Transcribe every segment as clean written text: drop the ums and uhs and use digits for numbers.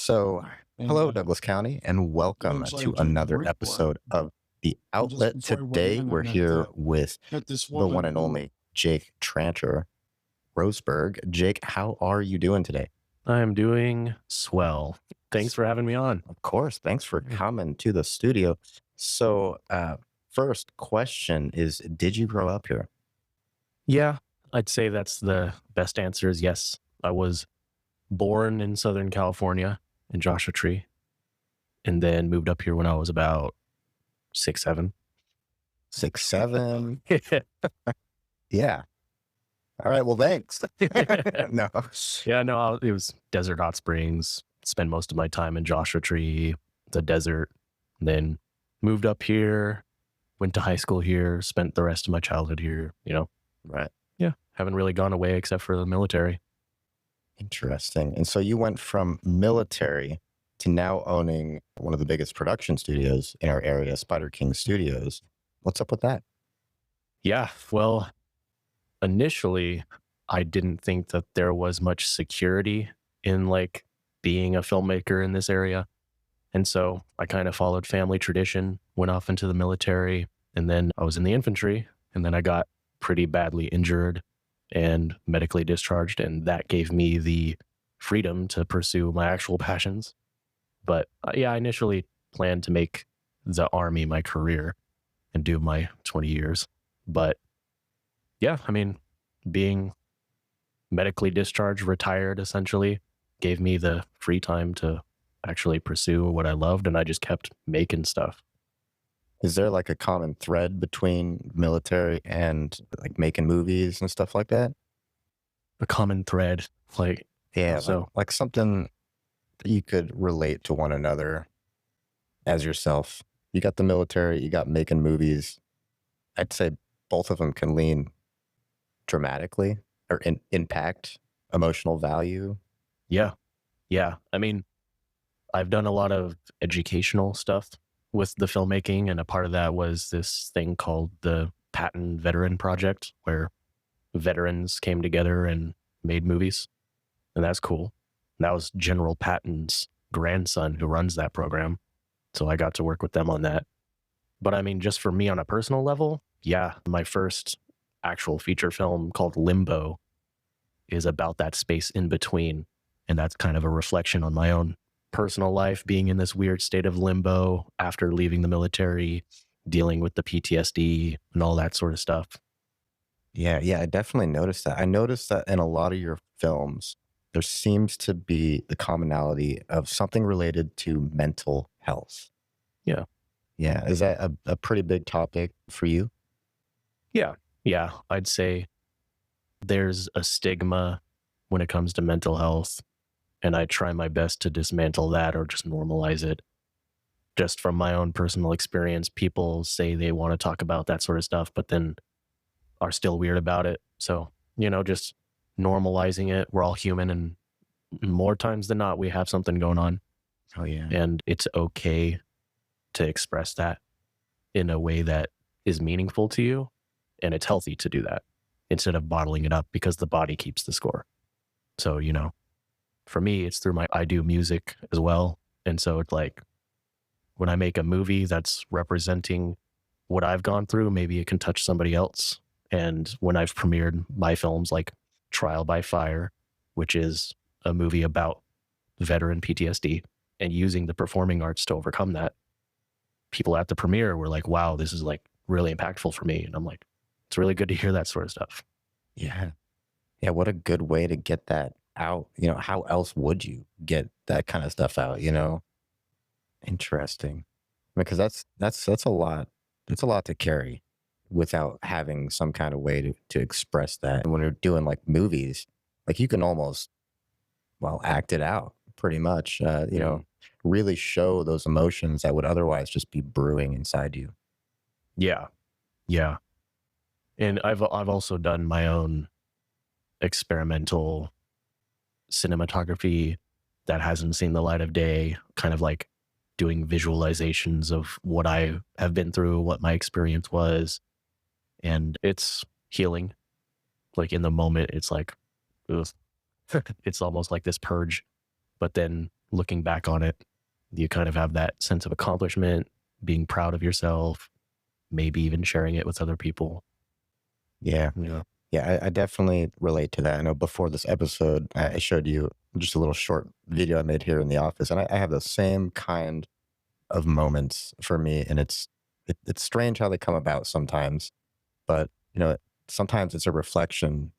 So, And hello, Douglas County, and welcome knows I to do another great work. episode of The And just Outlet. before I went Today, in, I we're here with met this the one woman and who only Jake Tranter, Roseburg. Jake, how are you doing today? I'm doing swell. Thanks for having me on. Of course, thanks for Yeah. coming to the studio. So, first question is, did you grow up here? Yeah, I'd say that's the best answer is yes. I was born in Southern California in Joshua Tree and then moved up here when I was about 6, 7. 6, 7? Yeah. All right. Well, thanks. No. Yeah, no, it was Desert Hot Springs. Spent most of my time in Joshua Tree, the desert, then moved up here, went to high school here, spent the rest of my childhood here, Right. Yeah, haven't really gone away except for the military. Interesting. And so you went from military to now owning one of the biggest production studios in our area, Spiderking Studios. What's up with that? Yeah, well, initially, I didn't think that there was much security in like being a filmmaker in this area. And so I kind of followed family tradition, went off into the military, and then I was in the infantry, and then I got pretty badly injured and medically discharged, and that gave me the freedom to pursue my actual passions. But yeah, I initially planned to make the army my career and do my 20 years. But yeah, I mean, being medically discharged, retired essentially, gave me the free time to actually pursue what I loved, and I just kept making stuff. Is there like a common thread between military and like making movies and stuff like that? A common thread, like, Yeah. so Like something that you could relate to one another as yourself. You got the military, you got making movies. I'd say both of them can lean dramatically or impact emotional value. yeah, yeah. I mean, I've done a lot of educational stuff with the filmmaking, and a part of that was this thing called the Patton Veteran Project, where veterans came together and made movies, and that's cool. And that was General Patton's grandson who runs that program, so I got to work with them on that. But I mean, just for me on a personal level, yeah, my first actual feature film called Limbo is about that space in between, and that's kind of a reflection on my own personal life, being in this weird state of limbo after leaving the military, dealing with the PTSD and all that sort of stuff. Yeah, I definitely noticed that. I noticed that in a lot of your films, there seems to be the commonality of something related to mental health. Yeah. Yeah. Is that a pretty big topic for you? Yeah. Yeah. I'd say there's a stigma when it comes to mental health, and I try my best to dismantle that or just normalize it. Just from my own personal experience, people say they want to talk about that sort of stuff, but then are still weird about it. So, just normalizing it. We're all human, and more times than not, we have something going on, Oh, yeah. and it's okay to express that in a way that is meaningful to you. And it's healthy to do that instead of bottling it up, because the body keeps the score. So, for me, it's through I do music as well. And so it's like when I make a movie that's representing what I've gone through, maybe it can touch somebody else. And when I've premiered my films like Trial by Fire, which is a movie about veteran PTSD and using the performing arts to overcome that, people at the premiere were like, wow, this is like really impactful for me. And I'm like, it's really good to hear that sort of stuff. Yeah. Yeah. What a good way to get that out. How else would you get that kind of stuff out? Interesting. Because that's a lot. It's a lot to carry without having some kind of way to express that. And when you're doing like movies, like you can almost, well, act it out pretty much, really show those emotions that would otherwise just be brewing inside you. Yeah. Yeah. And I've also done my own experimental cinematography that hasn't seen the light of day, kind of like doing visualizations of what I have been through, what my experience was. And it's healing. Like in the moment, it's like, ugh. It's almost like this purge. But then looking back on it, you kind of have that sense of accomplishment, being proud of yourself, maybe even sharing it with other people. Yeah. Yeah. Yeah, I definitely relate to that. I know before this episode, I showed you just a little short video I made here in the office, and I have the same kind of moments for me, and it's strange how they come about sometimes, but sometimes it's a reflection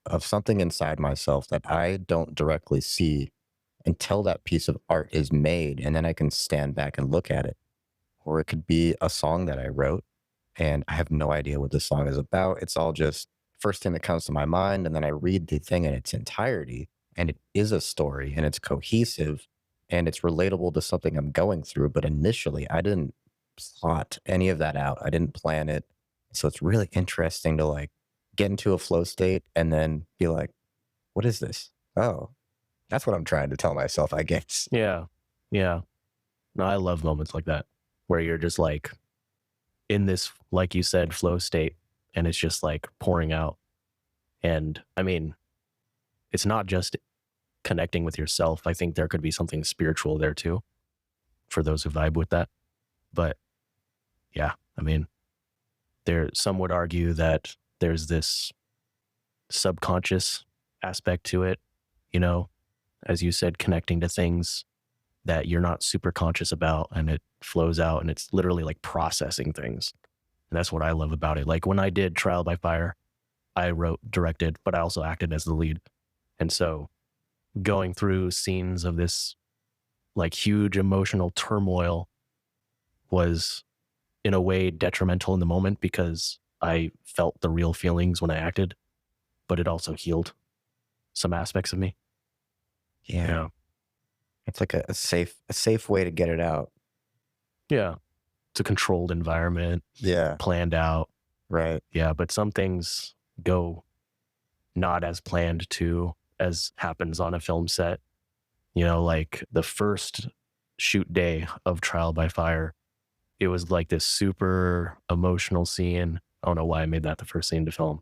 of something inside myself that I don't directly see until that piece of art is made, and then I can stand back and look at it. Or it could be a song that I wrote and I have no idea what the song is about. It's all just first thing that comes to my mind. And then I read the thing in its entirety, and it is a story and it's cohesive and it's relatable to something I'm going through. But initially, I didn't plot any of that out, I didn't plan it. So it's really interesting to like get into a flow state and then be like, what is this? Oh, that's what I'm trying to tell myself, I guess. Yeah. Yeah. No, I love moments like that where you're just like in this, like you said, flow state and it's just like pouring out. And I mean, it's not just connecting with yourself. I think there could be something spiritual there too for those who vibe with that. But yeah, I mean, some would argue that there's this subconscious aspect to it, you know, as you said, connecting to things that you're not super conscious about and it flows out and it's literally like processing things. And that's what I love about it. Like when I did Trial by Fire, I wrote, directed, but I also acted as the lead. And so going through scenes of this like huge emotional turmoil was in a way detrimental in the moment because I felt the real feelings when I acted, but it also healed some aspects of me. Yeah. Yeah. It's like a safe way to get it out. Yeah. It's a controlled environment, Yeah. planned out. Right. Yeah. But some things go not as planned to as happens on a film set. Like the first shoot day of Trial by Fire, it was like this super emotional scene. I don't know why I made that the first scene to film,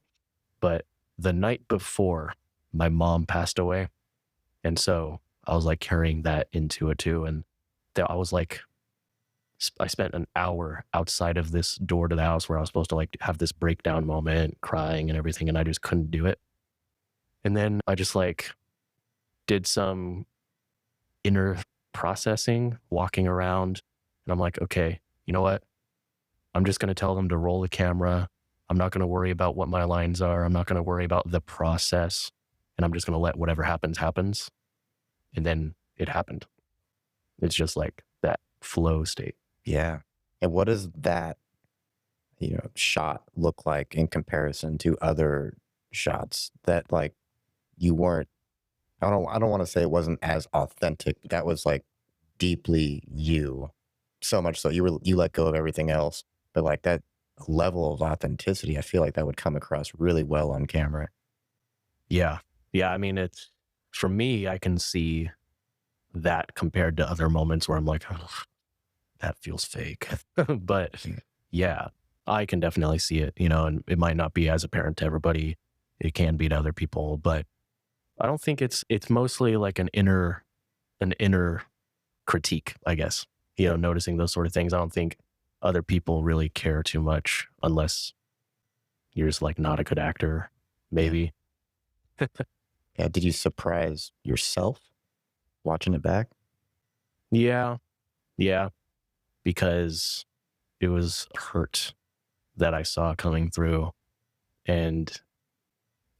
but the night before, my mom passed away. And so I was like carrying that into it too. And I was like, I spent an hour outside of this door to the house where I was supposed to like have this breakdown moment, crying and everything. And I just couldn't do it. And then I just like did some inner processing, walking around. And I'm like, okay, you know what? I'm just going to tell them to roll the camera. I'm not going to worry about what my lines are. I'm not going to worry about the process. And I'm just going to let whatever happens, happens. And then it happened. It's just like that flow state. Yeah. And what does that, shot look like in comparison to other shots that like you weren't I don't want to say it wasn't as authentic, but that was like deeply you. So much so you let go of everything else. But like that level of authenticity, I feel like that would come across really well on camera. Yeah. Yeah. I mean, it's for me, I can see that compared to other moments where I'm like, oh, that feels fake. But yeah, I can definitely see it, and it might not be as apparent to everybody. It can be to other people, but I don't think it's mostly like an inner critique, I guess. Noticing those sort of things. I don't think other people really care too much unless you're just like not a good actor, Yeah. maybe. Yeah. Did you surprise yourself watching it back? Yeah. Yeah. Because it was hurt that I saw coming through. And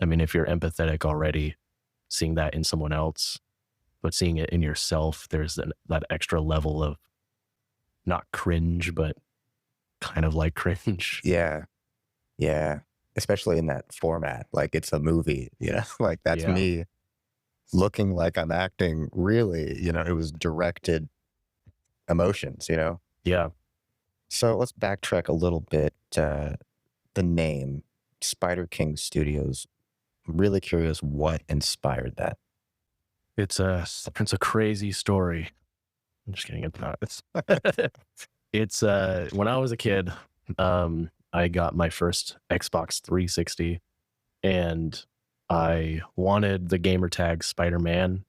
I mean, if you're empathetic already, seeing that in someone else, but seeing it in yourself, there's that extra level of not cringe, but kind of like cringe. Yeah. Yeah. Especially in that format. Like it's a movie, like that's Yeah. me looking like I'm acting really, it was directed emotions. Yeah. So let's backtrack a little bit. The name Spiderking Studios. I'm really curious what inspired that. It's a crazy story. I'm just kidding. It's not. It's when I was a kid, I got my first Xbox 360 and I wanted the gamer tag Spider-Man,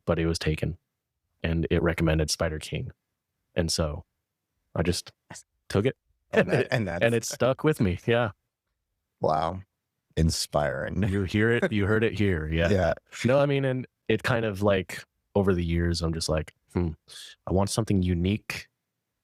but it was taken. and it recommended Spiderking. And so I just took it And and that's it stuck with me. Yeah. wow, inspiring. You hear it, you heard it here. Yeah. Yeah. No, I mean, and it kind of like over the years, I'm just like, I want something unique.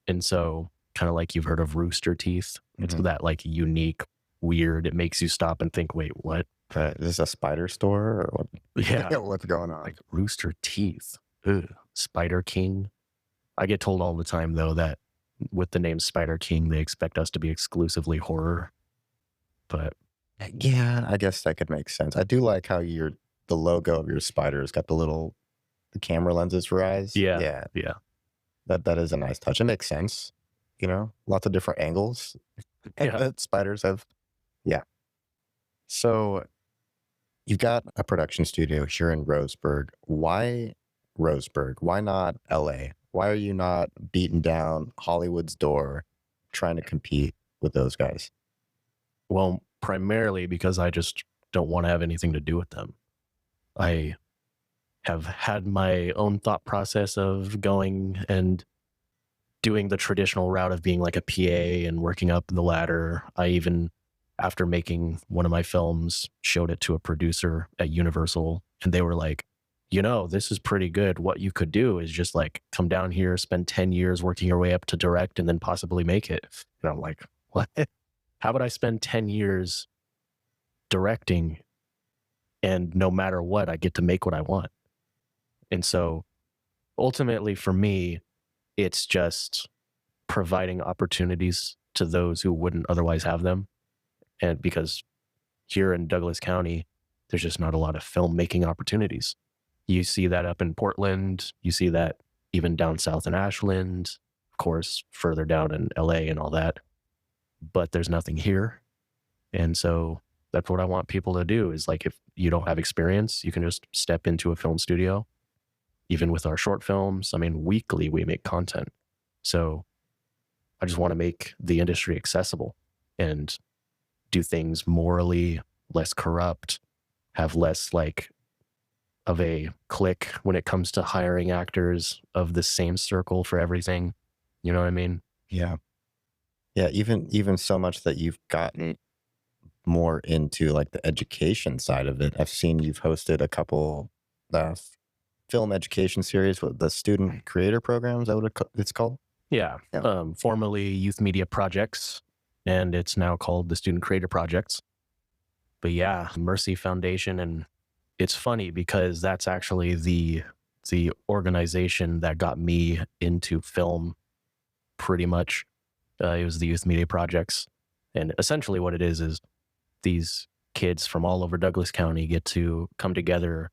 And so kind of like you've heard of Rooster Teeth. It's Mhm. that like unique, weird, it makes you stop and think, wait, what? Is this a spider store or what? Yeah. What's going on? Like Rooster Teeth. Ugh. Spider King. I get told all the time though that with the name Spider King, they expect us to be exclusively horror. But Yeah, I guess that could make sense. I do like how the logo of your spider's got the camera lenses for eyes. yeah, Yeah, yeah, that is a nice touch. It makes sense. Lots of different angles yeah. that spiders have. Yeah. So you've got a production studio here in Roseburg. Why Roseburg? Why not LA? Why are you not beating down Hollywood's door trying to compete with those guys? Well, primarily because I just don't want to have anything to do with them. I have had my own thought process of going and doing the traditional route of being like a PA and working up the ladder. I even, after making one of my films, showed it to a producer at Universal, and they were like, this is pretty good. What you could do is just like come down here, spend 10 years working your way up to direct, and then possibly make it. And I'm like, what? How would I spend 10 years directing and no matter what, I get to make what I want? And so ultimately for me, it's just providing opportunities to those who wouldn't otherwise have them. And because here in Douglas County, there's just not a lot of filmmaking opportunities. You see that up in Portland, you see that even down south in Ashland, of course, further down in LA and all that, but there's nothing here. And so that's what I want people to do is like, if you don't have experience, you can just step into a film studio. Even with our short films, I mean, weekly we make content. So I just want to make the industry accessible and do things morally less corrupt, have less like of a clique when it comes to hiring actors of the same circle for everything. You know what I mean? Yeah. Yeah, even so much that you've gotten more into like the education side of it. I've seen you've hosted a couple uh, film education series with the student creator program. Is that what it's called? Yeah. Yeah. Formerly Youth Media Projects, and it's now called the Student Creator Projects. But yeah, Mercy Foundation, and it's funny because that's actually the organization that got me into film pretty much. It was the Youth Media Projects. And essentially what it is these kids from all over Douglas County get to come together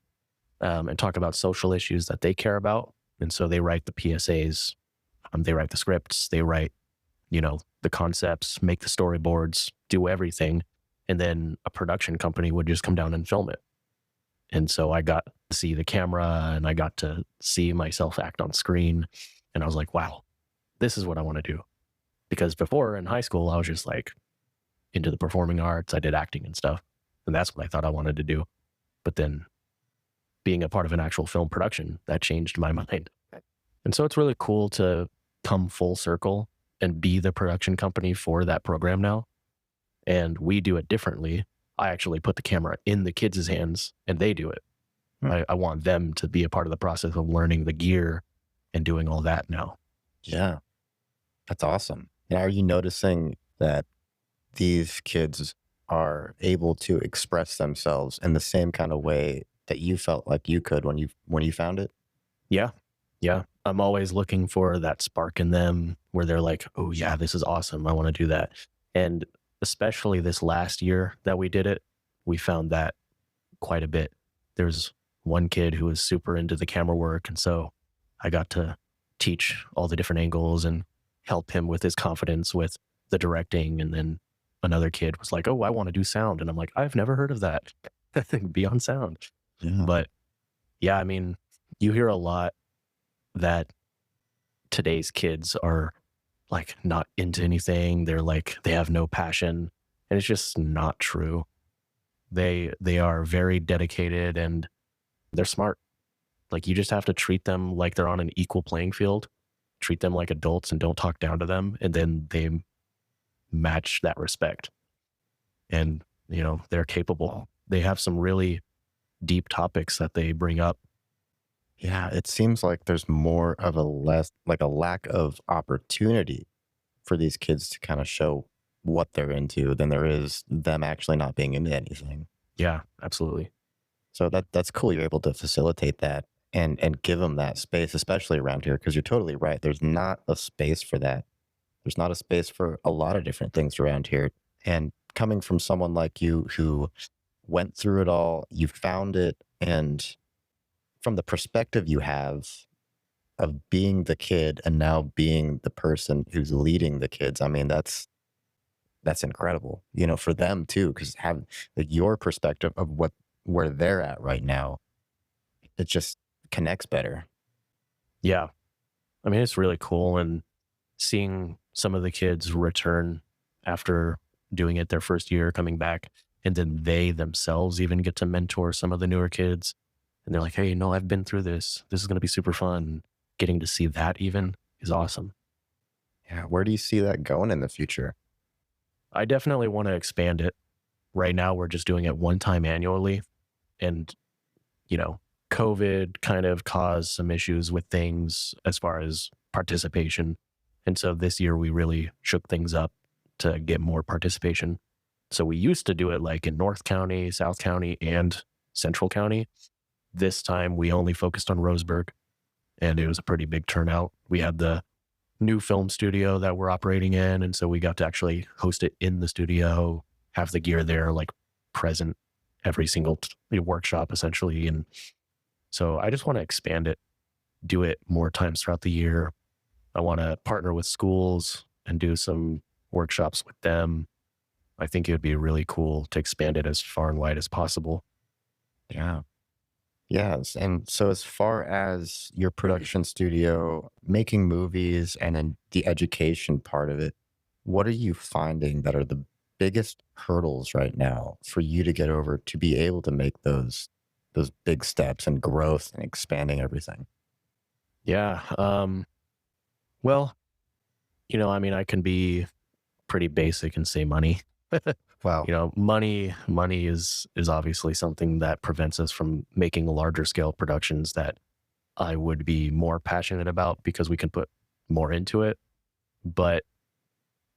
and talk about social issues that they care about. And so they write the PSAs, they write the scripts, they write, the concepts, make the storyboards, do everything. And then a production company would just come down and film it. And so I got to see the camera and I got to see myself act on screen. And I was like, wow, this is what I want to do. Because before in high school, I was just like into the performing arts. I did acting and stuff. And that's what I thought I wanted to do. But then being a part of an actual film production, that changed my mind. And so it's really cool to come full circle and be the production company for that program now. And we do it differently. I actually put the camera in the kids' hands and they do it. I want them to be a part of the process of learning the gear and doing all that now. Yeah, that's awesome. And are you noticing that these kids are able to express themselves in the same kind of way that you felt like you could when you found it? Yeah. Yeah. I'm always looking for that spark in them where they're like, oh, yeah, this is awesome. I want to do that. And especially this last year that we did it, we found that quite a bit. There's one kid who was super into the camera work. And so I got to teach all the different angles and help him with his confidence with the directing. And then another kid was like, oh, I want to do sound. And I'm like, I've never heard of that. Be on sound. Yeah. But yeah, I mean, you hear a lot that today's kids are like not into anything. They're like, they have no passion. And it's just not true. They are very dedicated and they're smart. Like, you just have to treat them like they're on an equal playing field, treat them like adults and don't talk down to them, and then they match that respect. And, they're capable. They have some really deep topics that they bring up. Yeah, it seems like there's more of a less like a lack of opportunity for these kids to kind of show what they're into than there is them actually not being into anything. Yeah, absolutely. So that's cool. You're able to facilitate that and give them that space, especially around here, because you're totally right. There's not a space for that. There's not a space for a lot of different things around here. And coming from someone like you who went through it all, you found it, and from the perspective you have of being the kid and now being the person who's leading the kids, I mean, that's incredible, for them too, because have like your perspective of where they're at right now, it just connects better. Yeah. I mean, it's really cool. And seeing some of the kids return after doing it their first year, coming back, and then they themselves even get to mentor some of the newer kids. And they're like, hey, no, I've been through this. This is going to be super fun. Getting to see that even is awesome. Yeah, where do you see that going in the future? I definitely want to expand it. Right now, we're just doing it one time annually. And, you know, COVID kind of caused some issues with things as far as participation. And so this year we really shook things up to get more participation. So we used to do it like in North County, South County, and Central County. This time we only focused on Roseburg, and it was a pretty big turnout. We had the new film studio that we're operating in, and so we got to actually host it in the studio, have the gear there, like present every single workshop essentially. And so I just want to expand it, do it more times throughout the year. I want to partner with schools and do some workshops with them. I think it would be really cool to expand it as far and wide as possible. Yeah. Yes. And so, as far as your production studio, making movies, and then the education part of it, what are you finding that are the biggest hurdles right now for you to get over to be able to make those big steps and growth and expanding everything? Yeah. Well, I mean, I can be pretty basic and say money. Wow. Money is obviously something that prevents us from making larger scale productions that I would be more passionate about because we can put more into it. But,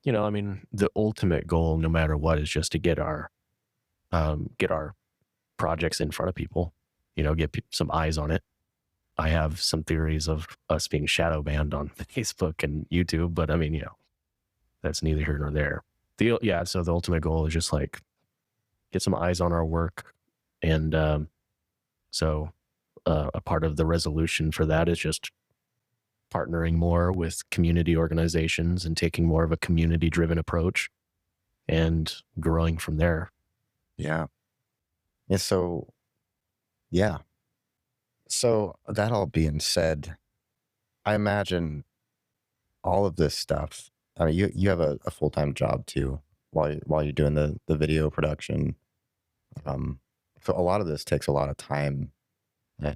I mean, the ultimate goal, no matter what, is just to get our projects in front of people, get some eyes on it. I have some theories of us being shadow banned on Facebook and YouTube, but I mean, that's neither here nor there. So the ultimate goal is just like get some eyes on our work. And a part of the resolution for that is just partnering more with community organizations and taking more of a community driven approach and growing from there. Yeah. Yeah. Yeah. So, that all being said, I imagine all of this stuff. I mean, you have a full time job too while you're doing the video production. Um, so a lot of this takes a lot of time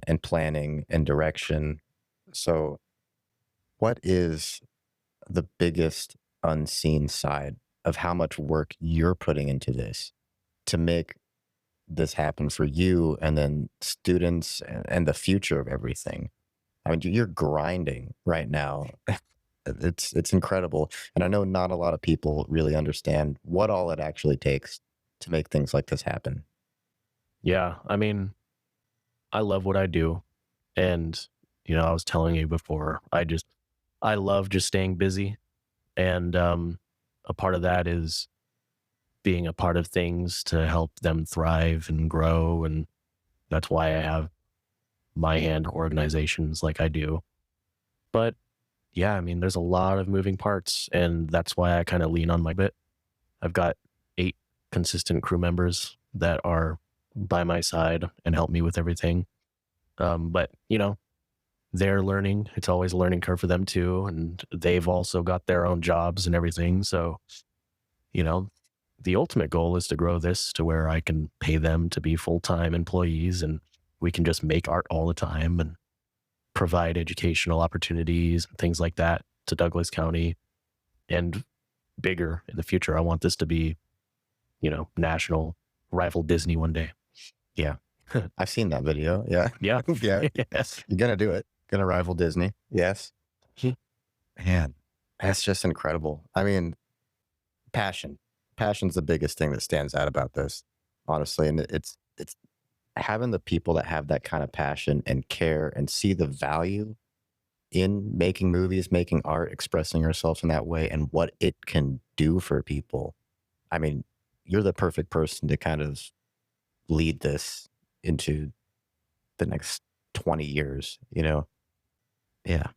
and planning and direction. So, what is the biggest unseen side of how much work you're putting into this to make this happen for you and then students and the future of everything? I mean, you're grinding right now. It's incredible, and I know not a lot of people really understand what all it actually takes to make things like this happen. Yeah. I mean, I love what I do. And, I was telling you before, I love just staying busy. And a part of that is being a part of things to help them thrive and grow. And that's why I have my hand organizations like I do. But yeah, I mean, there's a lot of moving parts. And that's why I kind of lean on my bit. I've got 8 consistent crew members that are by my side and help me with everything. But, they're learning. It's always a learning curve for them too. And they've also got their own jobs and everything. So, you know, the ultimate goal is to grow this to where I can pay them to be full time employees and we can just make art all the time. And provide educational opportunities and things like that to Douglas County, and bigger in the future. I want this to be, national, rival Disney one day. Yeah. I've seen that video. Yeah. Yeah. Yeah. Yes. You're going to do it. Going to rival Disney. Yes. Man, that's just incredible. I mean, passion. Passion's the biggest thing that stands out about this, honestly. And it's having the people that have that kind of passion and care and see the value in making movies, making art, expressing yourself in that way, and what it can do for people. I mean, you're the perfect person to kind of lead this into the next 20 years, Yeah. Yeah.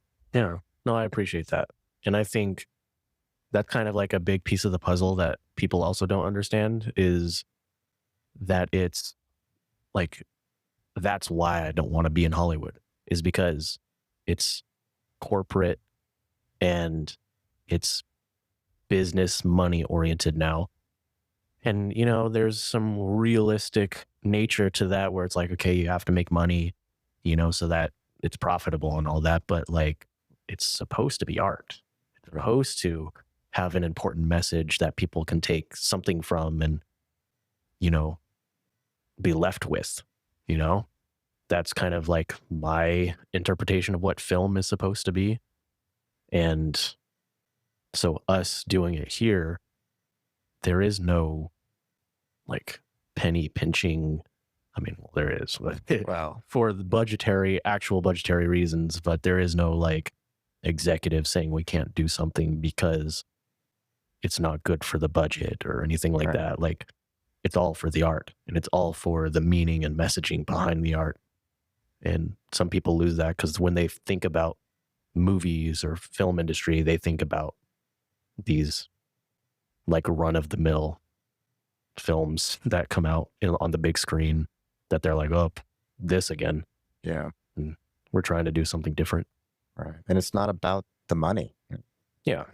No, I appreciate that. And I think that's kind of like a big piece of the puzzle that people also don't understand, is that it's like, that's why I don't want to be in Hollywood, is because it's corporate and it's business money oriented now. And, there's some realistic nature to that where it's like, okay, you have to make money, so that it's profitable and all that. But like, it's supposed to be art. It's supposed to have an important message that people can take something from and, be left with, that's kind of like my interpretation of what film is supposed to be. And so us doing it here, there is no like penny pinching. I mean, well, there is, but Wow. for the actual budgetary reasons, but there is no like executive saying we can't do something because it's not good for the budget or anything like that. Like, it's all for the art, and it's all for the meaning and messaging behind the art. And some people lose that because when they think about movies or film industry, they think about these like run of the mill films that come out on the big screen, that they're like, oh, this again. Yeah. And we're trying to do something different. Right. And it's not about the money. Yeah.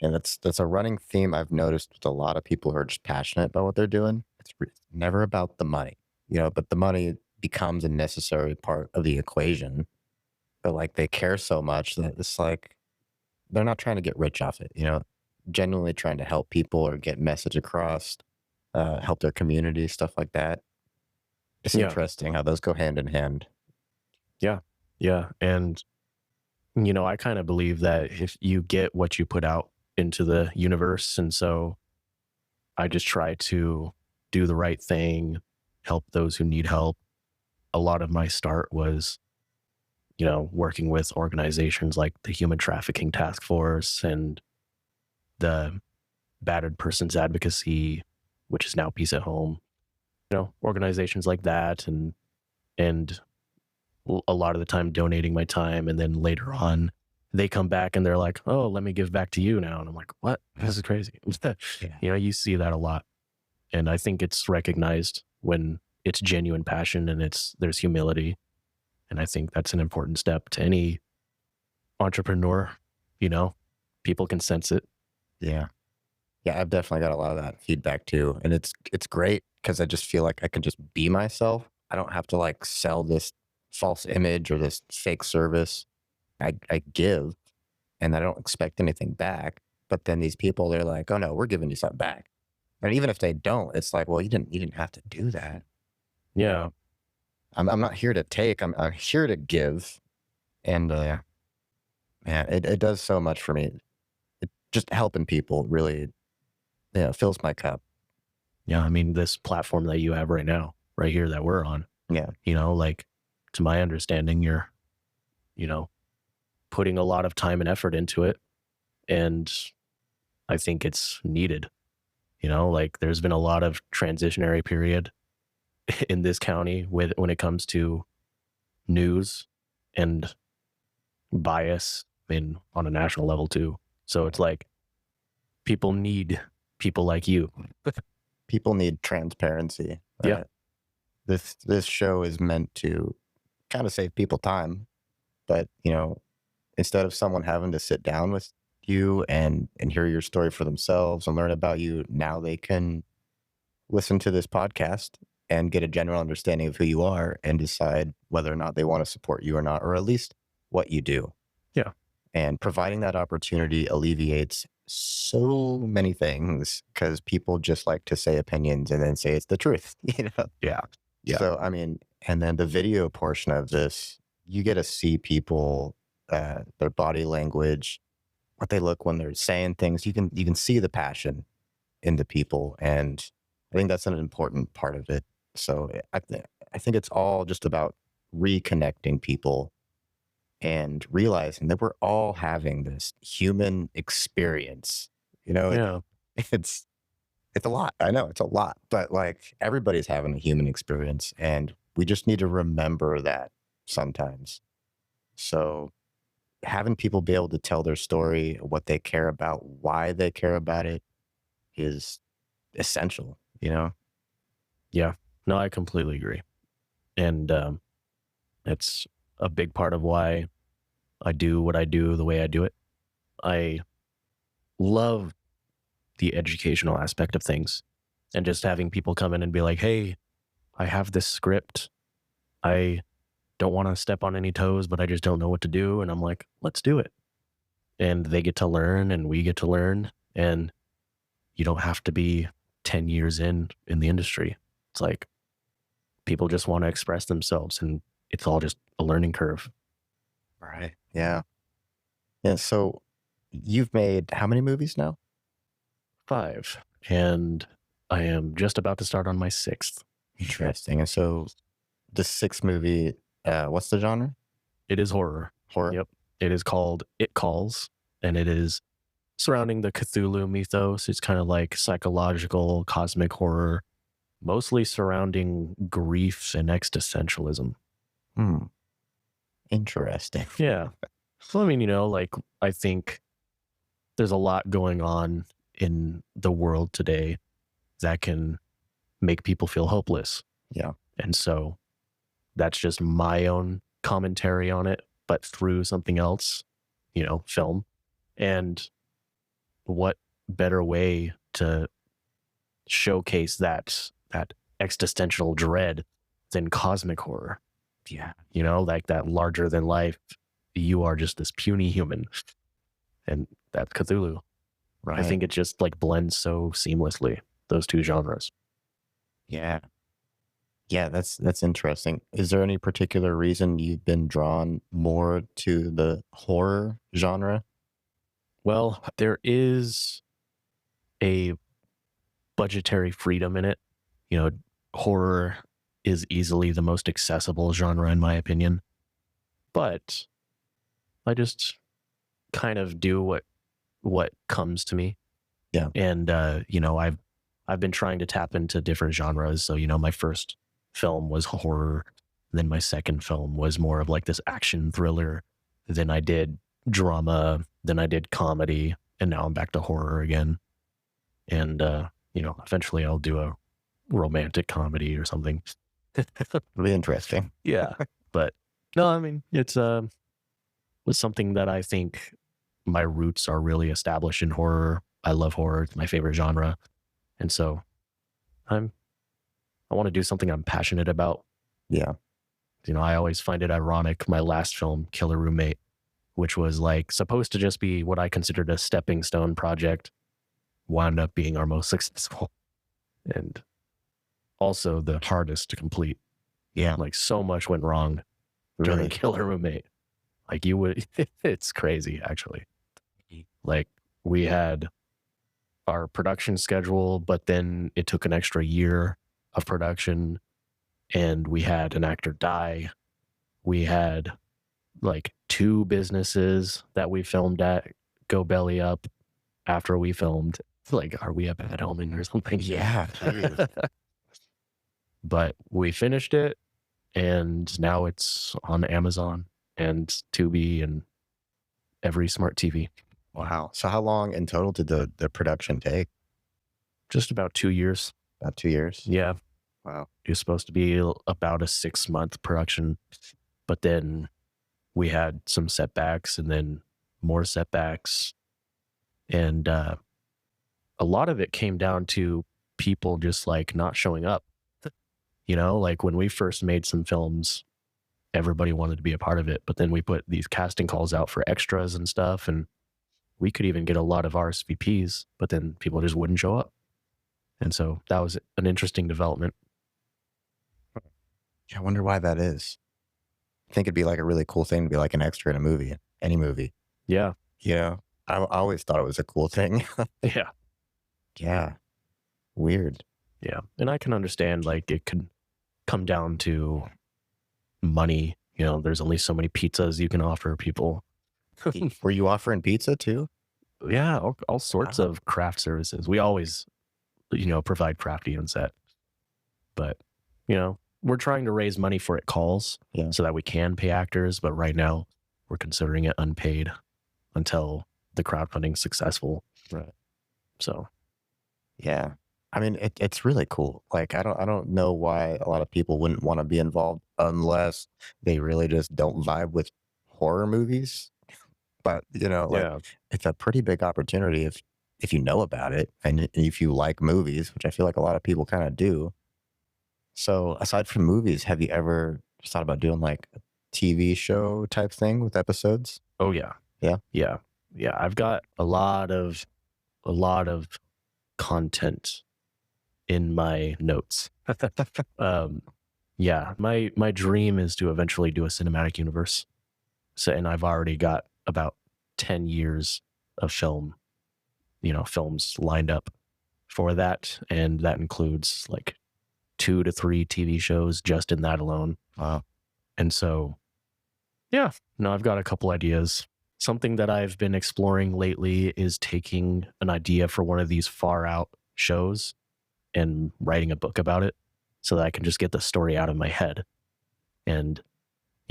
And that's a running theme I've noticed with a lot of people who are just passionate about what they're doing. It's never about the money, but the money becomes a necessary part of the equation. But like, they care so much that it's like, they're not trying to get rich off it, genuinely trying to help people or get message across, help their community, stuff like that. It's interesting how those go hand in hand. Yeah. Yeah. And, I kind of believe that if you get what you put out into the universe, and so I just try to do the right thing, help those who need help. A lot of my start was, working with organizations like the Human Trafficking Task Force and the Battered Persons Advocacy, which is now Peace at Home, organizations like that. And a lot of the time donating my time. And then later on, they come back and they're like, oh, let me give back to you now. And I'm like, what? This is crazy. You see that a lot. And I think it's recognized when it's genuine passion and there's humility. And I think that's an important step to any entrepreneur. People can sense it. Yeah. Yeah, I've definitely got a lot of that feedback too. And it's great because I just feel like I can just be myself. I don't have to like sell this false image or this fake service. I give, and I don't expect anything back. But then these people, they're like, oh no, we're giving you something back. And even if they don't, it's like, well, you didn't have to do that. Yeah. I'm not here to take, I'm here to give. And man, it does so much for me. It just helping people really, fills my cup. Yeah. I mean, this platform that you have right now, right here that we're on. Yeah. Like, to my understanding, you're, putting a lot of time and effort into it. And I think it's needed. Like, there's been a lot of transitionary period in this county when it comes to news and bias, on a national level too. So it's like, people need people like you. People need transparency. Yeah. This show is meant to kind of save people time, but instead of someone having to sit down with you and hear your story for themselves and learn about you, now they can listen to this podcast and get a general understanding of who you are and decide whether or not they want to support you or not, or at least what you do. Yeah. And providing that opportunity alleviates so many things because people just like to say opinions and then say it's the truth, you know? Yeah. Yeah. So, I mean, and then the video portion of this, you get to see people, their body language, what they look when they're saying things. You can see the passion in the people, and I think that's an important part of it. So I think it's all just about reconnecting people and realizing that we're all having this human experience. You know, Yeah. it's it's a lot. I know it's a lot, but like everybody's having a human experience, and we just need to remember that sometimes. So having people be able to tell their story, what they care about, why they care about it is essential, you know? Yeah. No, I completely agree. And it's a big part of why I do what I do the way I do it. I love the educational aspect of things and just having people come in and be like, hey, I have this script. I don't want to step on any toes, but I just don't know what to do. And I'm like, let's do it. And they get to learn and we get to learn. And you don't have to be 10 years in the industry. It's like people just want to express themselves and it's all just a learning curve. Right. Yeah. Yeah. So you've made how many movies now? 5. And I am just about to start on my 6th. Interesting. And so the sixth movie, what's the genre? It is horror. Horror. Yep. It is called It Calls, and it is surrounding the Cthulhu mythos. It's kind of like psychological, cosmic horror, mostly surrounding grief and existentialism. Hmm. Interesting. Yeah. So, I mean, like, I think there's a lot going on in the world today that can make people feel hopeless. Yeah. And so that's just my own commentary on it, but through something else, film. And what better way to showcase that existential dread than cosmic horror? Yeah. Like that larger than life, you are just this puny human. And that's Cthulhu. Right. I think it just like blends so seamlessly, those two genres. Yeah. Yeah, that's interesting. Is there any particular reason you've been drawn more to the horror genre? Well, there is a budgetary freedom in it. Horror is easily the most accessible genre in my opinion. But I just kind of do what comes to me. Yeah. And I've been trying to tap into different genres. So, my first film was horror. Then my second film was more of like this action thriller. Then I did drama. Then I did comedy. And now I'm back to horror again. And, eventually I'll do a romantic comedy or something. Really interesting. Yeah. But no, I mean, it's was something that I think my roots are really established in horror. I love horror. It's my favorite genre. And so I want to do something I'm passionate about. Yeah. I always find it ironic. My last film, Killer Roommate, which was like supposed to just be what I considered a stepping stone project, wound up being our most successful and also the hardest to complete. Yeah. Like so much went wrong during Really? Killer Roommate. Like you would, it's crazy actually. Like we had our production schedule, but then it took an extra year of production and we had an actor die. We had like 2 businesses that we filmed at go belly up after we filmed. Like, are we a bad omen or something? Yeah. But we finished it and now it's on Amazon and Tubi and every smart TV. Wow. So how long in total did the production take? Just about 2 years. About 2 years? Yeah. Wow. It was supposed to be about a 6-month production, but then we had some setbacks and then more setbacks. And a lot of it came down to people just like not showing up. Like when we first made some films, everybody wanted to be a part of it. But then we put these casting calls out for extras and stuff, and we could even get a lot of RSVPs, but then people just wouldn't show up. And so that was an interesting development. Yeah, I wonder why that is. I think it'd be like a really cool thing to be like an extra in a movie, any movie. Yeah. Yeah. I always thought it was a cool thing. Yeah. Yeah. Weird. Yeah. And I can understand like it could come down to money. You know, there's only so many pizzas you can offer people. Were you offering pizza too? Yeah, all sorts Wow. of craft services. We always, provide crafty on set. But, we're trying to raise money for It Calls Yeah. so that we can pay actors. But right now, we're considering it unpaid until the crowdfunding's successful. Right. So, Yeah. I mean, it's really cool. Like, I don't know why a lot of people wouldn't want to be involved unless they really just don't vibe with horror movies. But, like yeah. it's a pretty big opportunity if you know about it and if you like movies, which I feel like a lot of people kind of do. So aside from movies, have you ever thought about doing like a TV show type thing with episodes? Oh, yeah. Yeah. Yeah. Yeah. I've got a lot of content in my notes. Yeah, my dream is to eventually do a cinematic universe. So, and I've already got about 10 years of films lined up for that, and that includes like 2 to 3 TV shows just in that alone. Wow. And so, yeah, no, I've got a couple ideas. Something that I've been exploring lately is taking an idea for one of these far out shows and writing a book about it so that I can just get the story out of my head. And,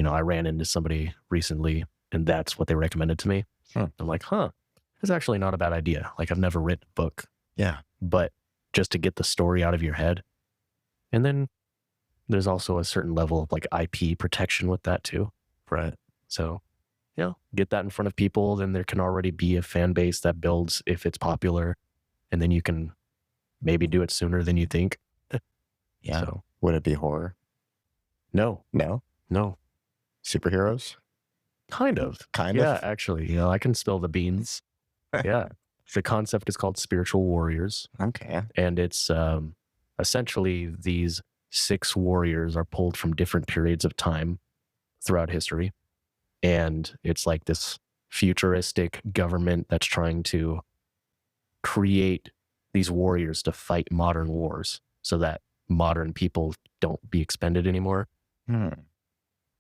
I ran into somebody recently and that's what they recommended to me. I'm like, that's actually not a bad idea. Like I've never written a book, Yeah. but just to get the story out of your head. And then there's also a certain level of like IP protection with that too. Right. So, get that in front of people. Then there can already be a fan base that builds if it's popular. And then you can maybe do it sooner than you think. Yeah. So, Would it be horror? no, No. Superheroes? kind of. Kind Yeah, of. actually, I can spill the beans. Yeah. The concept is called spiritual warriors. Okay. And it's essentially these 6 warriors are pulled from different periods of time throughout history. And it's like this futuristic government that's trying to create these warriors to fight modern wars so that modern people don't be expended anymore.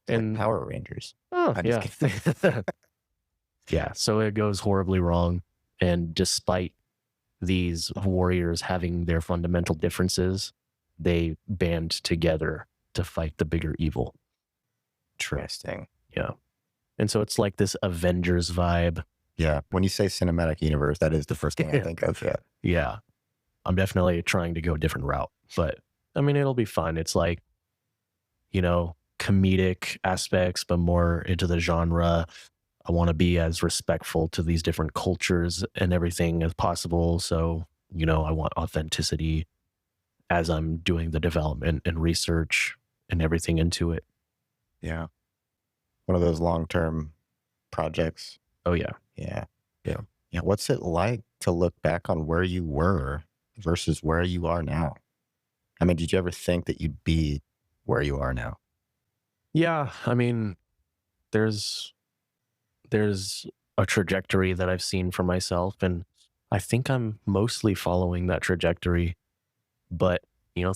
And Power Rangers. Oh, I'm yeah. just kidding. Yeah. So it goes horribly wrong. And despite these warriors having their fundamental differences, they band together to fight the bigger evil. Interesting. Yeah. And so it's like this Avengers vibe. Yeah. When you say cinematic universe, that is the first thing I think of. Yeah. Yeah. I'm definitely trying to go a different route, but I mean, it'll be fun. It's like, comedic aspects, but more into the genre. I want to be as respectful to these different cultures and everything as possible. So, I want authenticity as I'm doing the development and research and everything into it. Yeah. One of those long-term projects. Oh, yeah. Yeah. Yeah. Yeah. What's it like to look back on where you were versus where you are now? I mean, did you ever think that you'd be where you are now? Yeah. I mean, there's a trajectory that I've seen for myself, and I think I'm mostly following that trajectory, but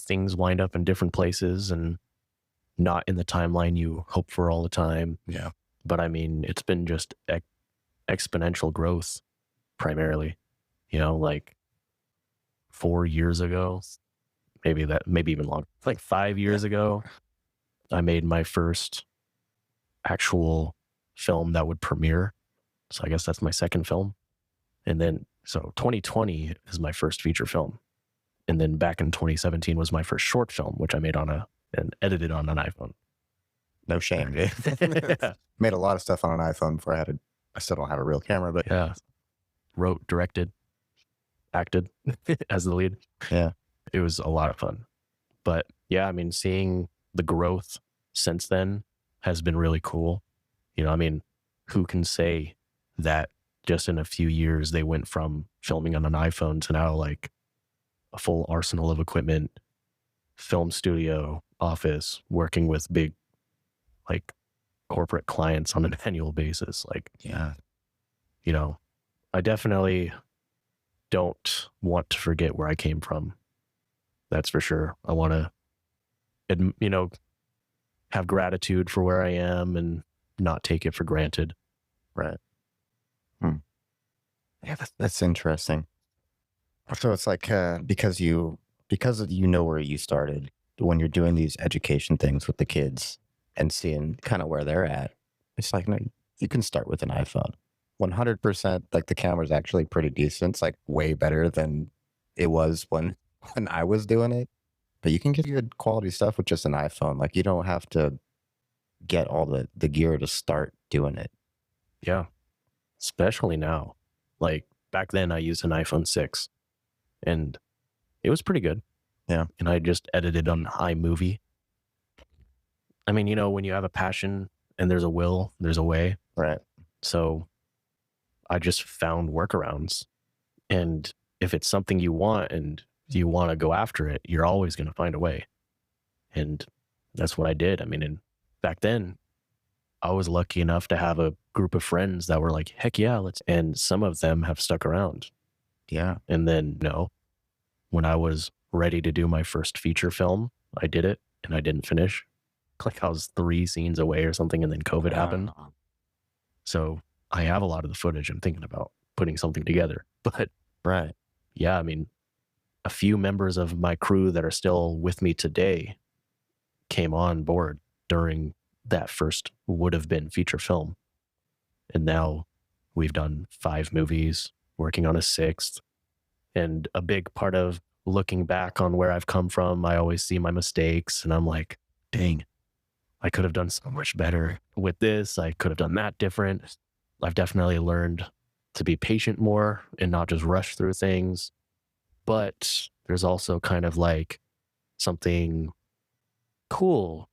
things wind up in different places and not in the timeline you hope for all the time. Yeah. But I mean, it's been just exponential growth primarily, like 4 years ago, maybe even longer, like 5 years ago, I made my first actual film that would premiere. So I guess that's my second film. And then, so 2020 is my first feature film. And then back in 2017 was my first short film, which I made and edited on an iPhone. No shame, dude. Made a lot of stuff on an iPhone before I still don't have a real camera, but Yeah. Wrote, directed, acted as the lead. Yeah. It was a lot of fun. But yeah, I mean, seeing the growth since then has been really cool. I mean, who can say that just in a few years they went from filming on an iPhone to now like a full arsenal of equipment, film studio, office, working with big like corporate clients on an annual basis. Like, Yeah. you know, I definitely don't want to forget where I came from. That's for sure. I want to, have gratitude for where I am and not take it for granted. Right. Hmm. Yeah, that's interesting. So it's like because you know where you started when you're doing these education things with the kids and seeing kind of where they're at. It's like no, you can start with an iPhone. 100%. Like the camera's actually pretty decent. It's like way better than it was when when I was doing it. But you can get good quality stuff with just an iPhone. Like you don't have to get all the gear to start doing it. Yeah. Especially now. Like back then, I used an iPhone 6 and it was pretty good. Yeah. And I just edited on iMovie. I mean, when you have a passion and there's a will, there's a way. Right. So I just found workarounds. And if it's something you want and you want to go after it, you're always going to find a way. And that's what I did. I mean, and back then, I was lucky enough to have a group of friends that were like, heck yeah, and some of them have stuck around. Yeah. And then, when I was ready to do my first feature film, I did it and I didn't finish. Like I was 3 scenes away or something, and then COVID happened. So I have a lot of the footage. I'm thinking about putting something together. But Right. yeah, I mean, a few members of my crew that are still with me today came on board during that first would have been feature film. And now we've done 5 movies, working on a 6th. And a big part of looking back on where I've come from, I always see my mistakes and I'm like, dang, I could have done so much better with this. I could have done that different. I've definitely learned to be patient more and not just rush through things. But there's also kind of like something cool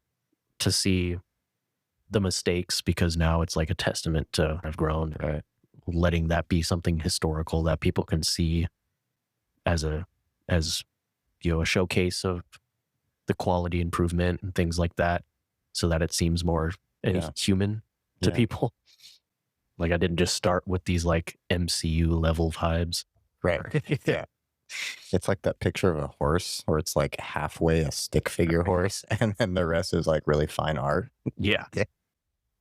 to see the mistakes, because now it's like a testament to I've grown, Right. letting that be something historical that people can see as a showcase of the quality improvement and things like that, so that it seems more Yeah. human to Yeah. people. Like I didn't just start with these like MCU level vibes. Right. Yeah. It's like that picture of a horse where it's like halfway a stick figure horse and then the rest is like really fine art. Yeah.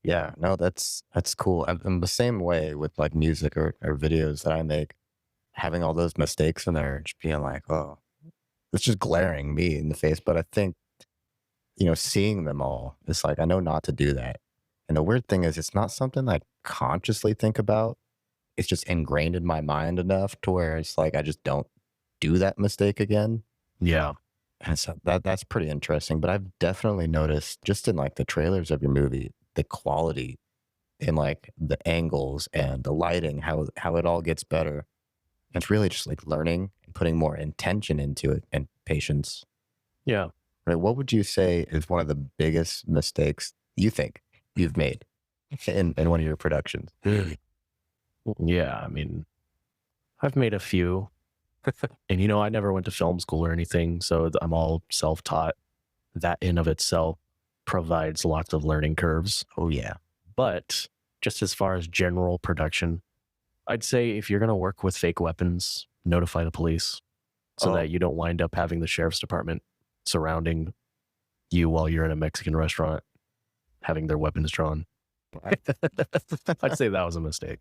Yeah, no, that's cool. And the same way with like music or videos that I make, having all those mistakes in there, just being like, oh, it's just glaring me in the face. But I think, seeing them all, it's like I know not to do that. And the weird thing is it's not something I consciously think about. It's just ingrained in my mind enough to where it's like I just don't do that mistake again. Yeah. And so that's pretty interesting. But I've definitely noticed just in like the trailers of your movie, the quality in like the angles and the lighting, how it all gets better. And it's really just like learning and putting more intention into it and patience. Yeah. Right. What would you say is one of the biggest mistakes you think you've made in one of your productions? Yeah. I mean, I've made a few. And I never went to film school or anything, so I'm all self-taught. That in of itself provides lots of learning curves. Oh yeah. But just as far as general production, I'd say if you're going to work with fake weapons, notify the police so Oh, that you don't wind up having the sheriff's department surrounding you while you're in a Mexican restaurant having their weapons drawn. I'd say that was a mistake.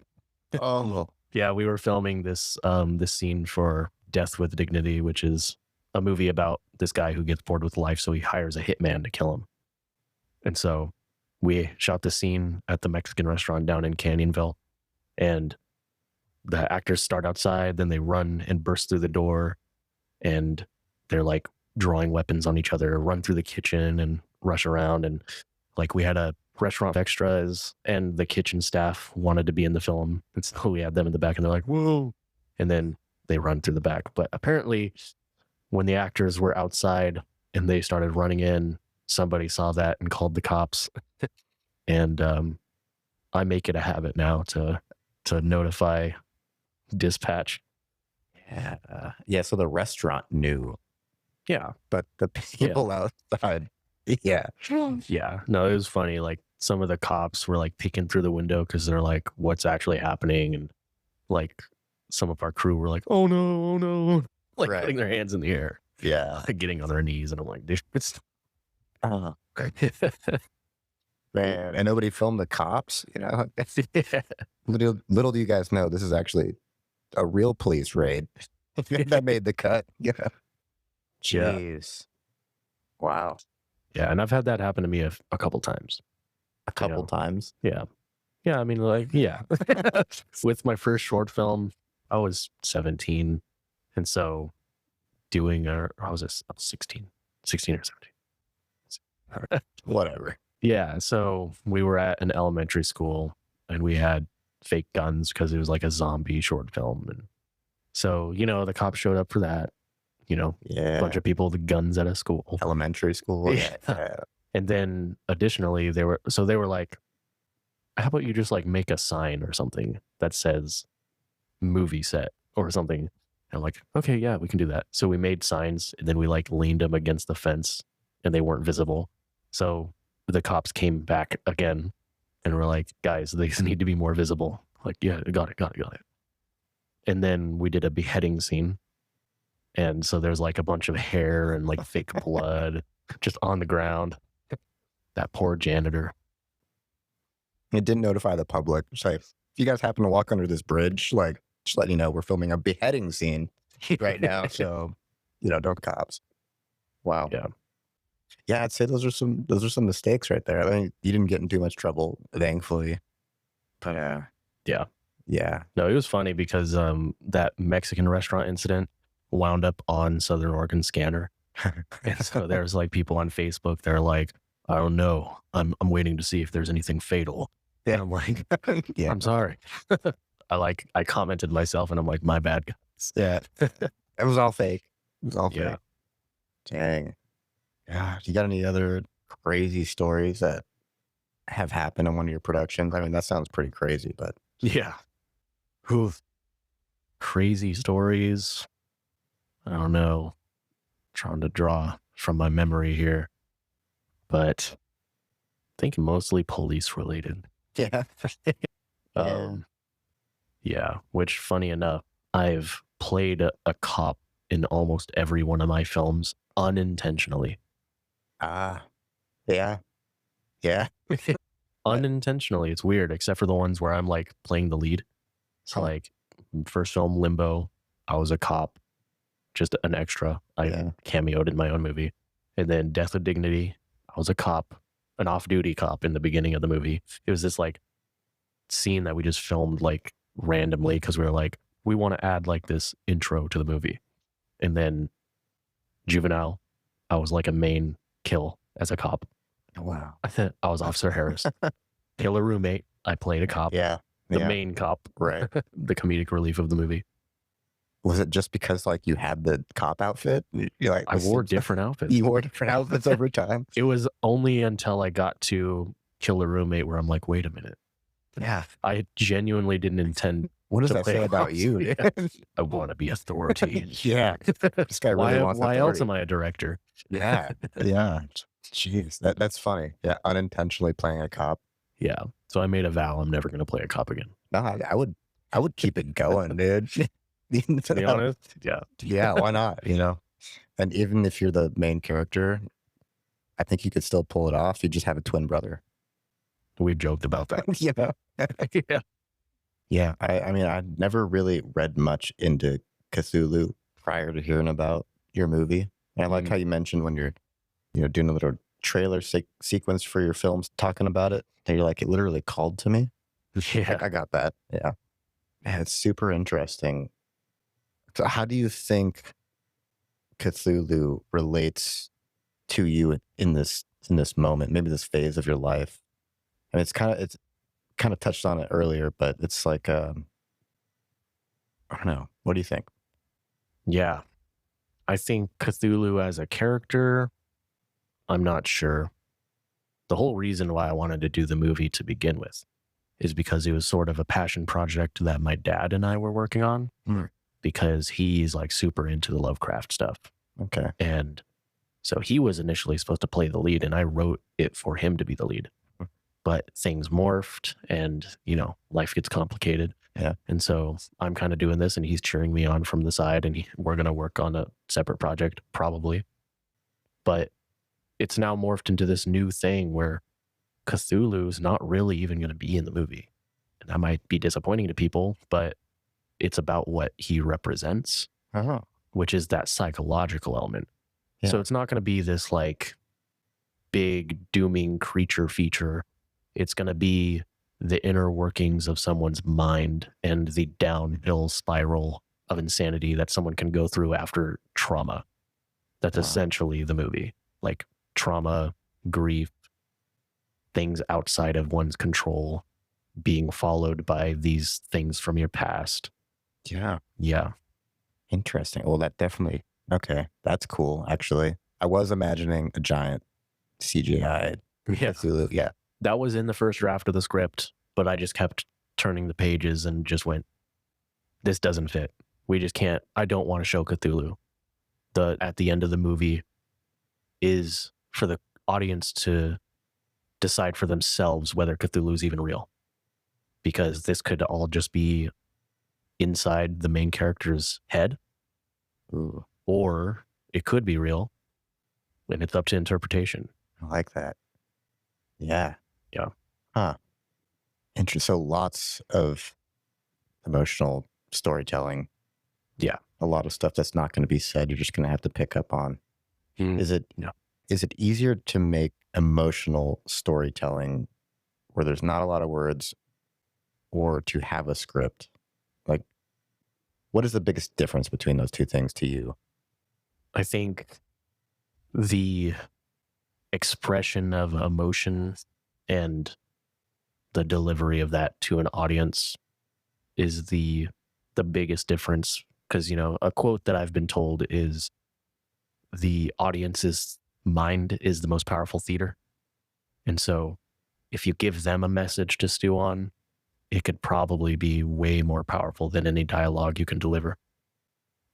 oh, Yeah, we were filming this scene for Death with Dignity, which is a movie about this guy who gets bored with life, so he hires a hitman to kill him. And so we shot the scene at the Mexican restaurant down in Canyonville, and the actors start outside, then they run and burst through the door, and they're like drawing weapons on each other, run through the kitchen and rush around. And like we had a restaurant extras and the kitchen staff wanted to be in the film. And so we had them in the back and they're like, whoa. And then they run through the back. But apparently when the actors were outside and they started running in, somebody saw that and called the cops. and I make it a habit now to notify dispatch. Yeah. So the restaurant knew, Yeah, but the people outside, yeah. yeah. No, it was funny. Like some of the cops were like peeking through the window because they're like, "What's actually happening?" And like some of our crew were like, "Oh no, oh no!" Like Right. putting their hands in the air, Yeah. like getting on their knees, and I'm like, "Dude, it's." Oh, man. And nobody filmed the cops, you know? Yeah. Little do you guys know, this is actually a real police raid that made the cut. Yeah. Yeah. Jeez. Wow. Yeah, and I've had that happen to me a couple times. A couple times. Yeah. Yeah, I mean, like, yeah. With my first short film, I was 17. And so doing, I was 16 or 17. Whatever. Yeah. So we were at an elementary school and we had fake guns because it was like a zombie short film. And so, the cops showed up for that, a Yeah. bunch of people with guns at a school. Elementary school. Yeah. Yeah. And then additionally, they were like, how about you just like make a sign or something that says movie set or something? And I'm like, okay, yeah, we can do that. So we made signs and then we like leaned them against the fence and they weren't visible. So the cops came back again and were like, guys, these need to be more visible. Like, yeah, got it. And then we did a beheading scene. And so there's like a bunch of hair and like fake blood just on the ground. That poor janitor. It didn't notify the public. It's like, if you guys happen to walk under this bridge, like, just letting you know we're filming a beheading scene right now. So, don't cops. Wow. Yeah. Yeah, I'd say those are some mistakes right there. I mean, you didn't get in too much trouble, thankfully. But Yeah. yeah. No, it was funny because that Mexican restaurant incident wound up on Southern Oregon Scanner. And so there's like people on Facebook, they're like, I don't know. I'm waiting to see if there's anything fatal. Yeah. And I'm like, Yeah. I'm sorry. I commented myself and I'm like, my bad guys. Yeah. It was all fake. It was all Yeah. fake. Dang. Yeah. You got any other crazy stories that have happened in one of your productions? I mean, that sounds pretty crazy, but Yeah. Oof. Crazy stories. I don't know. Trying to draw from my memory here. But I think mostly police related. yeah. Yeah, which funny enough, I've played a cop in almost every one of my films unintentionally. Yeah. Yeah. Unintentionally. It's weird, except for the ones where I'm like playing the lead. So like first film Limbo, I was a cop, just an extra. I cameoed in my own movie. And then Death with Dignity, I was a cop, an off-duty cop in the beginning of the movie. It was this like scene that we just filmed like randomly because we were like, we want to add like this intro to the movie. And then Juvenile, I was like a main kill as a cop. Wow. I was Officer Harris. Killer Roommate, I played a cop. Yeah. The main cop. Right. The comedic relief of the movie. Was it just because like you had the cop outfit? You're like, I wore different outfits. You wore different outfits over time? It was only until I got to Killer Roommate where I'm like, wait a minute. Yeah. I genuinely didn't intend. What does to that play say a about cop. you? Yeah. I want to be authority. Yeah. This guy really wants why authority. else am I a director? Yeah. Yeah. Jeez. That's funny. Yeah. Unintentionally playing a cop. Yeah. So I made a vow I'm never going to play a cop again. No, I would keep it going, dude. To be honest, yeah. Yeah, why not? And even if you're the main character, I think you could still pull it off. You just have a twin brother. We've joked about that. Yeah. Yeah. I mean, I never really read much into Cthulhu prior to hearing about your movie. And I like how you mentioned when you're, doing a little trailer sequence for your films, talking about it, and you're like, it literally called to me. Yeah. I got that. Yeah. Man, it's super interesting. So how do you think Cthulhu relates to you in this moment, maybe this phase of your life? I mean, it's kind of touched on it earlier, but it's like, I don't know. What do you think? Yeah. I think Cthulhu as a character, I'm not sure. the whole reason why I wanted to do the movie to begin with is because it was sort of a passion project that my dad and I were working on Mm. because he's like super into the Lovecraft stuff. Okay. And so he was initially supposed to play the lead and I wrote it for him to be the lead. Mm. But things morphed and, life gets complicated. Yeah. And so I'm kind of doing this and he's cheering me on from the side and we're going to work on a separate project probably. But it's now morphed into this new thing where Cthulhu is not really even going to be in the movie. And that might be disappointing to people, but it's about what he represents, Oh. which is that psychological element. Yeah. So it's not going to be this like big dooming creature feature. It's going to be the inner workings of someone's mind and the downhill spiral of insanity that someone can go through after trauma. That's Wow. essentially the movie. Like trauma, grief, things outside of one's control being followed by these things from your past. Yeah. Yeah. Interesting. Well, that definitely, okay. That's cool, actually. I was imagining a giant CGI Yeah. Cthulhu. Yeah. That was in the first draft of the script, but I just kept turning the pages and just went, this doesn't fit. We just can't. I don't want to show Cthulhu. At the end of the movie is for the audience to decide for themselves whether Cthulhu is even real. Because this could all just be inside the main character's head, Ooh, or it could be real, and it's up to interpretation. I like that. Yeah. Yeah. Huh. Interesting. So lots of emotional storytelling. Yeah. A lot of stuff that's not going to be said. You're just going to have to pick up on. Is it easier to make emotional storytelling where there's not a lot of words, or to have a script? Like, what is the biggest difference between those two things to you? I think the expression of emotion and the delivery of that to an audience is the biggest difference. Because, a quote that I've been told is the audience's mind is the most powerful theater. And so if you give them a message to stew on, it could probably be way more powerful than any dialogue you can deliver.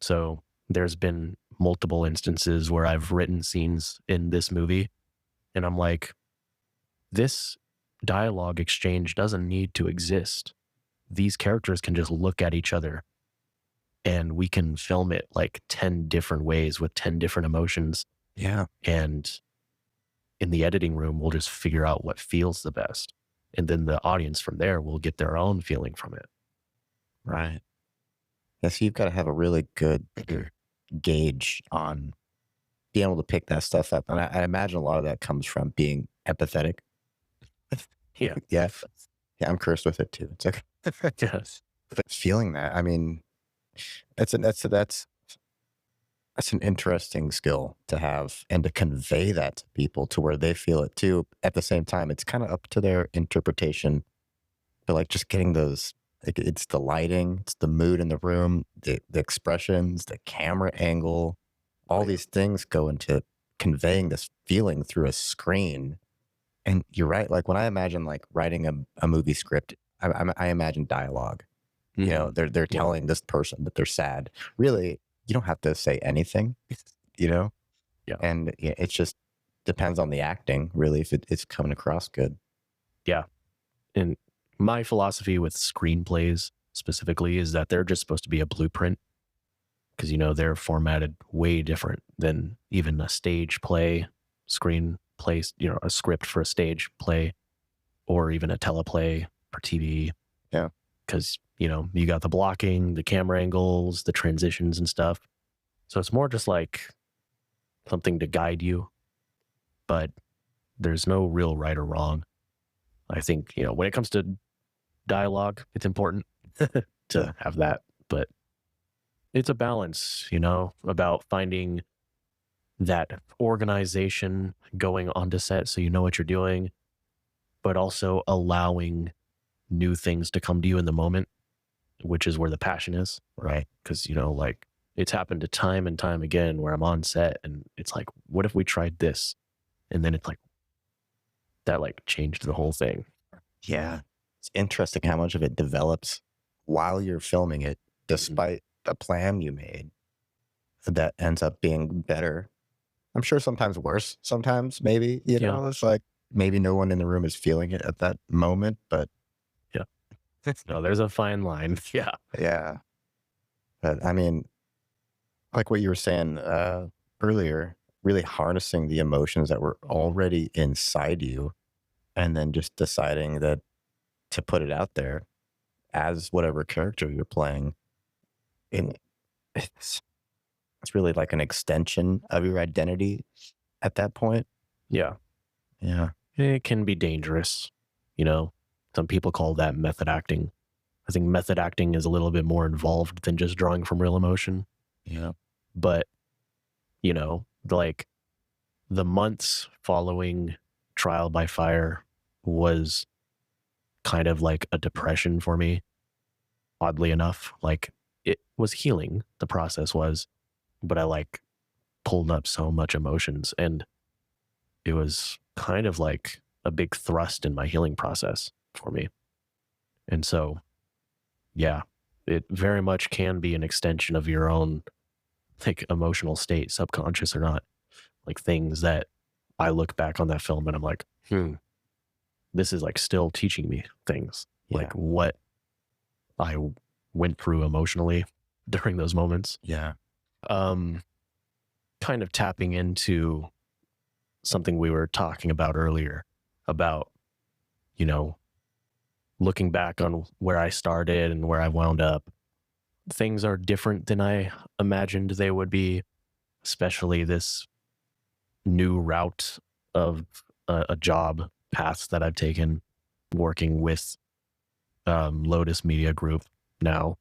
So there's been multiple instances where I've written scenes in this movie and I'm like, this dialogue exchange doesn't need to exist. These characters can just look at each other and we can film it like 10 different ways with 10 different emotions. Yeah. And in the editing room, we'll just figure out what feels the best. And then the audience from there will get their own feeling from it. Right. Yeah, so you've got to have a really good gauge on being able to pick that stuff up. And I imagine a lot of that comes from being empathetic. Yeah. Yeah. Yeah, I'm cursed with it too. It's okay. Yes. But feeling that, I mean, that's an interesting skill to have, and to convey that to people to where they feel it too. At the same time, it's kind of up to their interpretation. But like just getting those, like, it's the lighting, it's the mood in the room, the expressions, the camera angle, all these things go into conveying this feeling through a screen. And you're right. Like when I imagine like writing a movie script, I imagine dialogue. You know, they're telling this person that they're sad. Really, you don't have to say anything, Yeah. And it just depends on the acting, really, if it's coming across good. Yeah. And my philosophy with screenplays specifically is that they're just supposed to be a blueprint because, they're formatted way different than even a stage play, screenplay, a script for a stage play or even a teleplay for TV. Yeah. Because, you got the blocking, the camera angles, the transitions and stuff. So it's more just like something to guide you, but there's no real right or wrong. I think, when it comes to dialogue, it's important to have that, but it's a balance, about finding that organization going onto set so you know what you're doing, but also allowing new things to come to you in the moment, which is where the passion is, right? Because, like it's happened to time and time again where I'm on set and it's like, what if we tried this? And then it's like, that like changed the whole thing. Yeah. It's interesting how much of it develops while you're filming it, despite the plan you made that ends up being better. I'm sure sometimes worse, sometimes maybe, Yeah. it's like maybe no one in the room is feeling it at that moment, but Yeah. No, there's a fine line. Yeah. yeah. But I mean, like what you were saying earlier, really harnessing the emotions that were already inside you and then just deciding that to put it out there as whatever character you're playing. And it's really like an extension of your identity at that point. Yeah. Yeah. It can be dangerous. You know, some people call that method acting. I think method acting is a little bit more involved than just drawing from real emotion. Yeah. But, you know, like the months following Trial by Fire was kind of like a depression for me, oddly enough. Like it was healing, the process was, but I like pulled up so much emotions and it was kind of like a big thrust in my healing process for me. And so, yeah, it very much can be an extension of your own like emotional state, subconscious or not. Like things that I look back on that film and I'm like, this is like still teaching me things Yeah. like what I went through emotionally during those moments. Yeah. Um, kind of tapping into something we were talking about earlier about, you know, looking back on where I started and where I wound up. Things are different than I imagined they would be, especially this new route of a job path that I've taken working with Lotus Media Group now.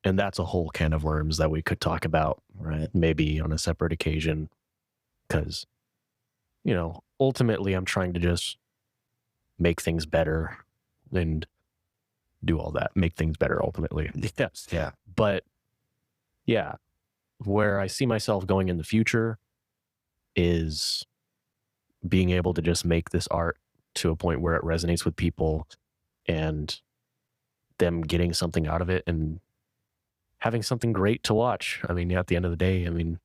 And that's a whole can of worms that we could talk about, Right. maybe on a separate occasion. Because, you know, ultimately I'm trying to just make things better and do all that, make things better ultimately. Yes. Yeah. But yeah, where I see myself going in the future is being able to just make this art to a point where it resonates with people and them getting something out of it and having something great to watch. I mean, at the end of the day, I mean,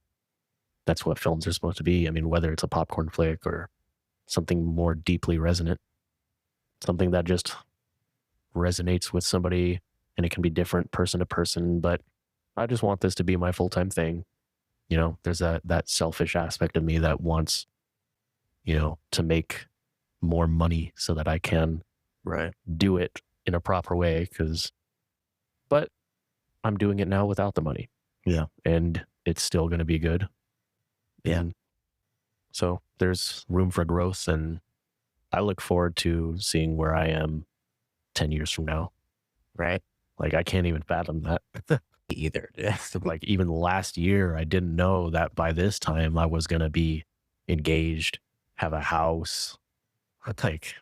that's what films are supposed to be. I mean, whether it's a popcorn flick or something more deeply resonant, something that just resonates with somebody, and it can be different person to person, but I just want this to be my full-time thing. You know, there's that selfish aspect of me that wants, you know, to make more money so that I can Right. do it in a proper way but I'm doing it now without the money. Yeah. And it's still going to be good. Yeah. And so there's room for growth, and I look forward to seeing where I am 10 years from now. Right. Like I can't even fathom that. Either. Like even last year, I didn't know that by this time I was going to be engaged, have a house, like,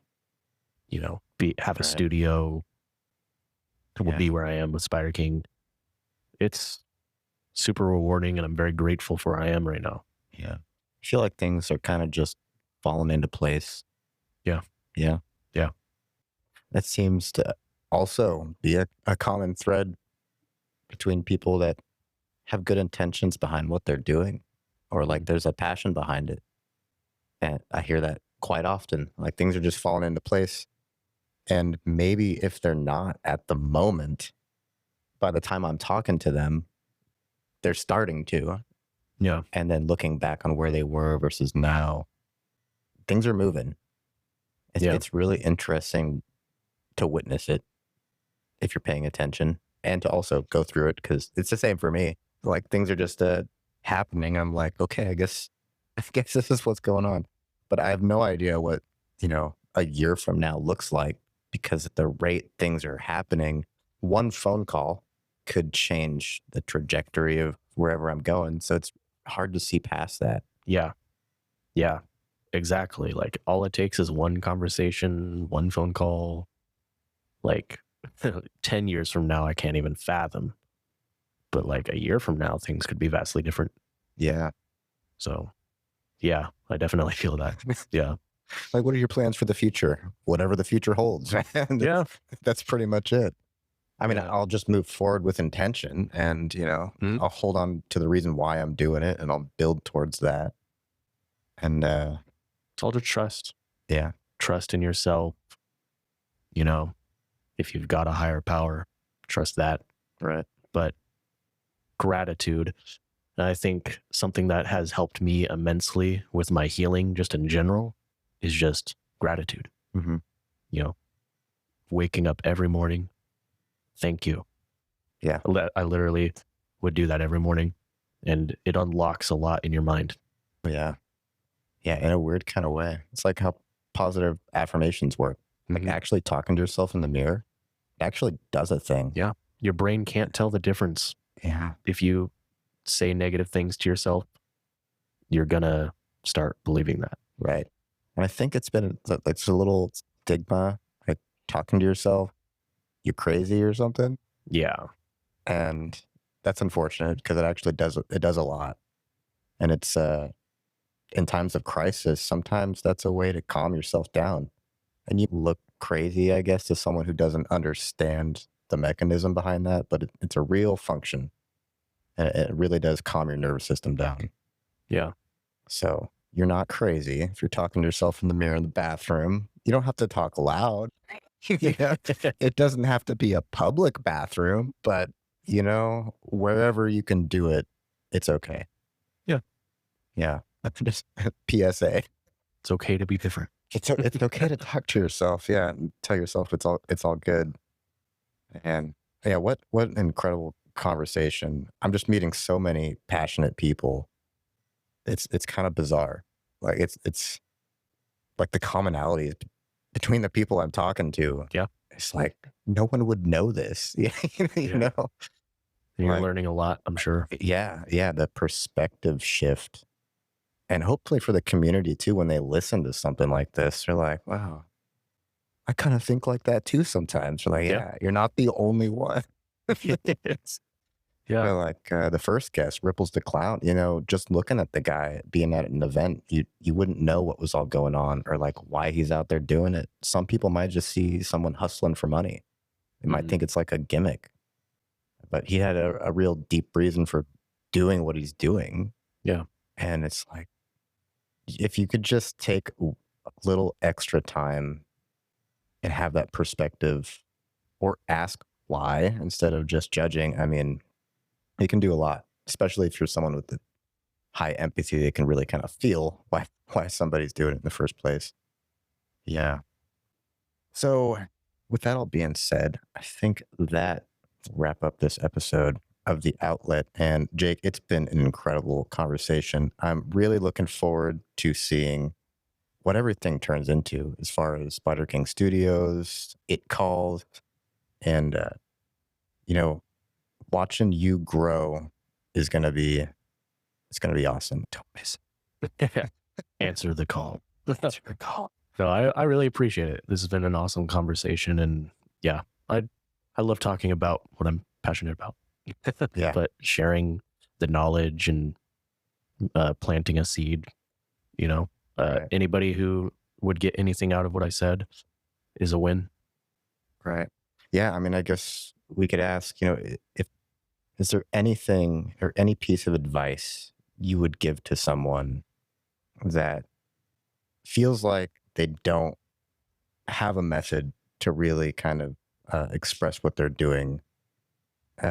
you know, have a Right. studio, will Yeah. be where I am with Spiderking. It's super rewarding, and I'm very grateful for where I am right now. Yeah. I feel like things are kind of just falling into place. Yeah. Yeah. Yeah. That seems to also be a common thread between people that have good intentions behind what they're doing, or like there's a passion behind it. And I hear that quite often. Like things are just falling into place. And maybe if they're not at the moment, by the time I'm talking to them, they're starting to. Yeah. And then looking back on where they were versus now, things are moving. Yeah. It's really interesting to witness it if you're paying attention, and to also go through it, because it's the same for me. Like things are just happening. I'm like, okay, I guess this is what's going on. But I have no idea what, a year from now looks like, because at the rate things are happening, one phone call could change the trajectory of wherever I'm going. So it's hard to see past that. Yeah. Yeah. Exactly. Like all it takes is one conversation, one phone call. Like 10 years from now, I can't even fathom. But like a year from now, things could be vastly different. Yeah. So yeah, I definitely feel that. Yeah. Like, what are your plans for the future? Whatever the future holds, man. Yeah. That's pretty much it. I mean, Yeah. I'll just move forward with intention and, Mhm. I'll hold on to the reason why I'm doing it and I'll build towards that. And It's all to trust. yeah, Trust in yourself. You know, if you've got a higher power, trust that. right. But gratitude. And I think something that has helped me immensely with my healing, just in general, is just gratitude. Hmm. You know, waking up every morning, thank you. Yeah. I literally would do that every morning, and it unlocks a lot in your mind. Yeah. Yeah. In a weird kind of way. It's like how positive affirmations work. Like Mhm. actually talking to yourself in the mirror, it actually does a thing. Yeah. Your brain can't tell the difference. Yeah. If you say negative things to yourself, you're going to start believing that. Right. And I think it's a little stigma, like talking to yourself, you're crazy or something. Yeah. And that's unfortunate because it does a lot. And it's in times of crisis, sometimes that's a way to calm yourself down. And you look crazy, I guess, to someone who doesn't understand the mechanism behind that, but it's a real function. And it really does calm your nervous system down. Yeah. So you're not crazy if you're talking to yourself in the mirror in the bathroom. You don't have to talk loud. Yeah. It doesn't have to be a public bathroom, but wherever you can do it, it's okay. Yeah. Yeah. Just PSA. It's okay to be different. It's okay to talk to yourself. Yeah. And tell yourself it's all good. And yeah, what an incredible conversation. I'm just meeting so many passionate people. It's kind of bizarre. Like it's like the commonalities between the people I'm talking to. Yeah. It's like no one would know this. Yeah. Yeah. And you're Like, learning a lot, I'm sure. yeah, the perspective shift. And hopefully for the community too, when they listen to something like this, they're like, wow, I kind of think like that too sometimes. They're like, Yeah. yeah, you're not the only one. Yeah. Like the first guest, Ripples the Clown, just looking at the guy being at an event, you wouldn't know what was all going on or like why he's out there doing it. Some people might just see someone hustling for money. They might Mhm. think it's like a gimmick, but he had a real deep reason for doing what he's doing. Yeah. And it's like, if you could just take a little extra time and have that perspective or ask why instead of just judging, I mean, it can do a lot, especially if you're someone with the high empathy. They can really kind of feel why somebody's doing it in the first place. Yeah. So, with that all being said, I think that wrap up this episode of The Outlet. And Jake, it's been an incredible conversation. I'm really looking forward to seeing what everything turns into as far as Spiderking Studios, It Calls, and you know, watching you grow is gonna be awesome. Don't miss Answer the call. it. Answer the call. No, I really appreciate it. This has been an awesome conversation. And yeah, I love talking about what I'm passionate about. Yeah. But sharing the knowledge and planting a seed, Right. anybody who would get anything out of what I said is a win. Right. Yeah. I mean, I guess we could ask, if is there anything or any piece of advice you would give to someone that feels like they don't have a method to really kind of express what they're doing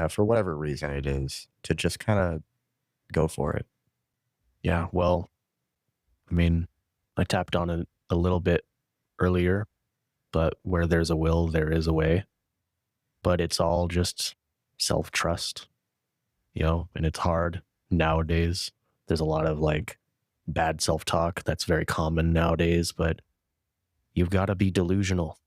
for whatever reason it is, to just kind of go for it. Yeah. Well, I mean, I tapped on it a little bit earlier, but where there's a will, there is a way. But it's all just self trust, and it's hard nowadays. There's a lot of like bad self talk that's very common nowadays, but you've got to be delusional.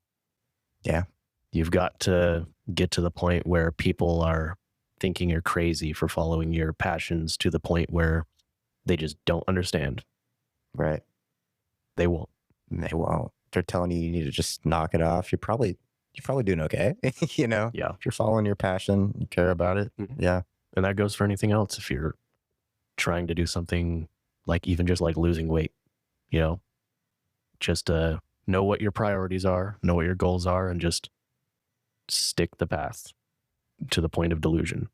Yeah. You've got to get to the point where people are thinking you're crazy for following your passions to the point where they just don't understand. Right. They won't. They won't. They're telling you need to just knock it off. You're probably doing okay. Yeah. If you're following your passion, you care about it. Mhm. Yeah. And that goes for anything else. If you're trying to do something like even just like losing weight, Just know what your priorities are, know what your goals are, and just stick the path to the point of delusion.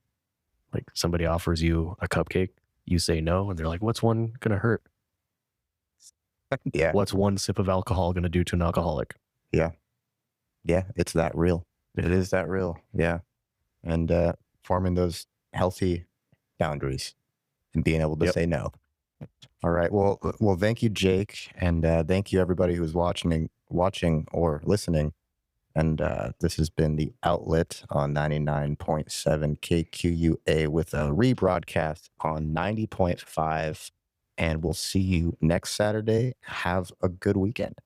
Like somebody offers you a cupcake, you say no, and they're like, "What's one gonna hurt? Yeah. What's one sip of alcohol gonna do to an alcoholic?" Yeah. Yeah. It's that real. It is that real. Yeah. And forming those healthy boundaries and being able to Yep. say no. All right. Well, thank you, Jake, and thank you everybody who's watching or listening. And this has been the Outlet on 99.7 KQUA with a rebroadcast on 90.5. And we'll see you next Saturday. Have a good weekend.